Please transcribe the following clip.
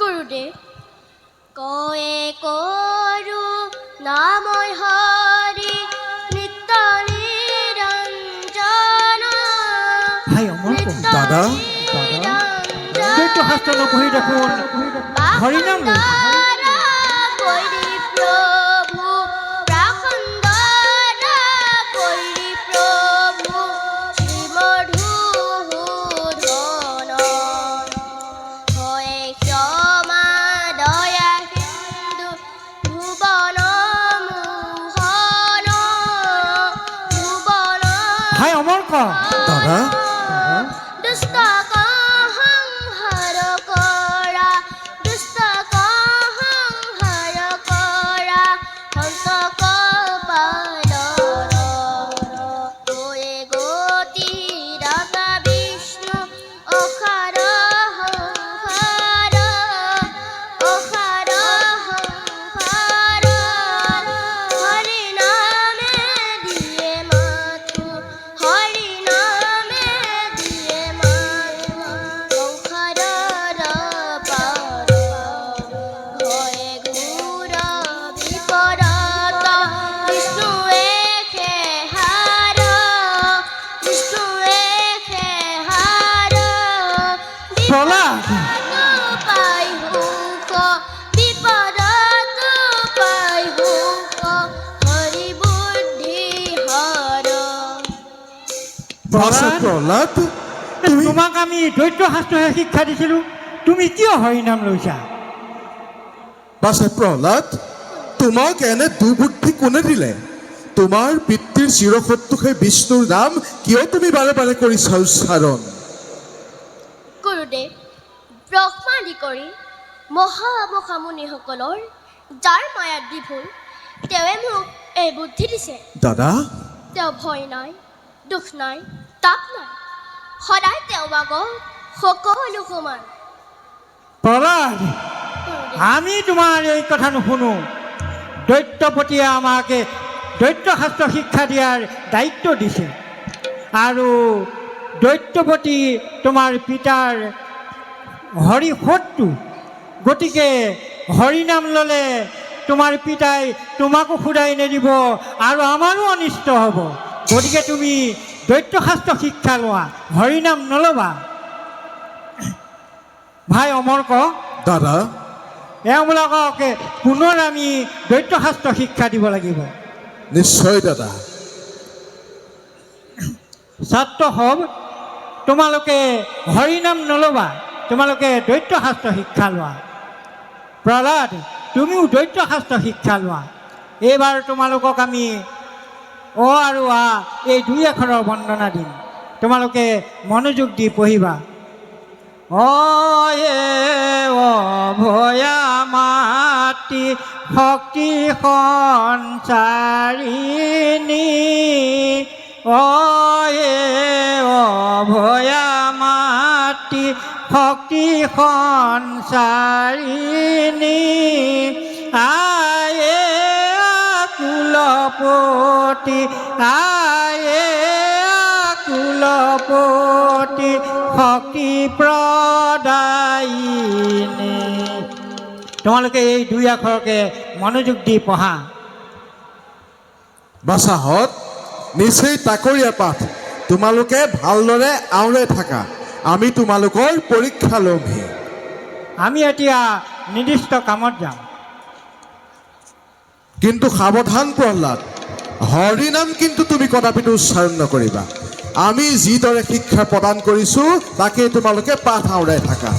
গুৰুদেৱ কয়ে কৰো নাময় হৰি নিত্য নিৰঞ্জন ভাই অমর দাদা দৈত্য শাস্ত্র নপঢ়ি দেখোন হরিনাম লৈ প্রভু প্রাখন্দর প্রভু শ্রীমধুধন হয়ে ক্ষমা দয়া সিন্ধু ভুবন মোহন ভুবন ভাই অমর ক দাদা দুষ্ট সংহাৰ কৰা দুষ্ট সংহাৰ কৰা হন্ত কপালৰ হৈয়ে গতি দাতা বিষ্ণু অসাৰ সংসাৰ হৰি নামে দিয়ে মাথো হৰি নামে দিয়ে মাথো সংসাৰৰ পাৰ হয়ে ঘোৰ বিপদত বিষ্ণুৱে সেহাৰ প্ৰহ্লাদ পাই সুখ বিপদত পাই সুখ হৰি বুদ্ধি হৰ বাছা প্ৰহ্লাদ তোমাক আমি দৈত্য শাস্ত্ৰহে শিক্ষা দিছিলোঁ তুমি কিয় হৰিনাম লৈছা বাছা প্ৰহ্লাদ তোমাক এনে দুৰ্বুদ্ধি কোনে দিলে তোমাৰ পিতৃৰ চিৰশত্ৰু সেই বিষ্ণুৰ নাম কিয় তুমি বাৰে বাৰে কৰিছা উচ্চাৰণ গুৰুদেৱ ব্ৰহ্মাদি কৰি মহামখা মুনিসকলৰ যাৰ মায়াত বিভোল তেওঁৱে মোক এই বুদ্ধি দিছে দাদা তেওঁ ভয় নাই দুখ নাই তাপ নাই সদায় তেওঁ আগত সকলো সমান প্ৰহ্লাদ গুৰুদেৱ আমি তোমাৰ এই কথা নুশুনো দৈত্যপতিয়ে আমাকে দৈত্য শাস্ত্ৰ শিক্ষা দিয়াৰ দায়িত্ব দিছে আৰু দৈত্যপতি তোমাৰ পিতাৰ হৰি শত্ৰু গতিকে হৰিনাম ল'লে তোমাৰ পিতাই তোমাকো শুদাই নিদিব আৰু আমাৰো অনিষ্ট হ'ব গতিকে তুমি দৈত্য শাস্ত্ৰ শিক্ষা লোৱা হৰিনাম নল'বা ভাই অমৰ ক দাদা এওঁবিলাকক পুনৰ আমি দৈত্য শাস্ত্ৰ শিক্ষা দিব লাগিব নিশ্চয় দাদা ছাত্ৰ হব তোমালোকে হৰিনাম নল'বা তোমালোকে দৈত্য শাস্ত্ৰ শিক্ষা লোৱা প্ৰহ্লাদ তুমিও দৈত্য শাস্ত্ৰ শিক্ষা লোৱা এইবাৰ তোমালোকক আমি অ আৰু আ এই দুই আখৰৰ বন্দনা দিম তোমালোকে মনোযোগ দি পঢ়িবা অভয়া মাতি শক্তি সঞ্চাৰিণী অভয়া মাতি শক্তি সঞ্চাৰিণী আয়ে কুলপতি আয়ে কুলপতি শক্তি প্ৰদায়িনী তোমালোকে এই দুই আখৰকে মনোযোগ দি পঢ়া বাছাহঁত নিচেই তাকৰীয়া পাঠ তোমালোকে ভালদৰে আওৰাই থাকা আমি তোমালোকৰ পৰীক্ষা ল'মহি আমি এতিয়া নিৰ্দিষ্ট কামত যাম কিন্তু সাৱধান প্ৰহ্লাদ হৰিনাম কিন্তু তুমি কদাপিতো উচ্চাৰণ নকৰিবা আমি যিদৰে শিক্ষা প্ৰদান কৰিছোঁ তাকেই তোমালোকে পাঠ আওৰাই থাকা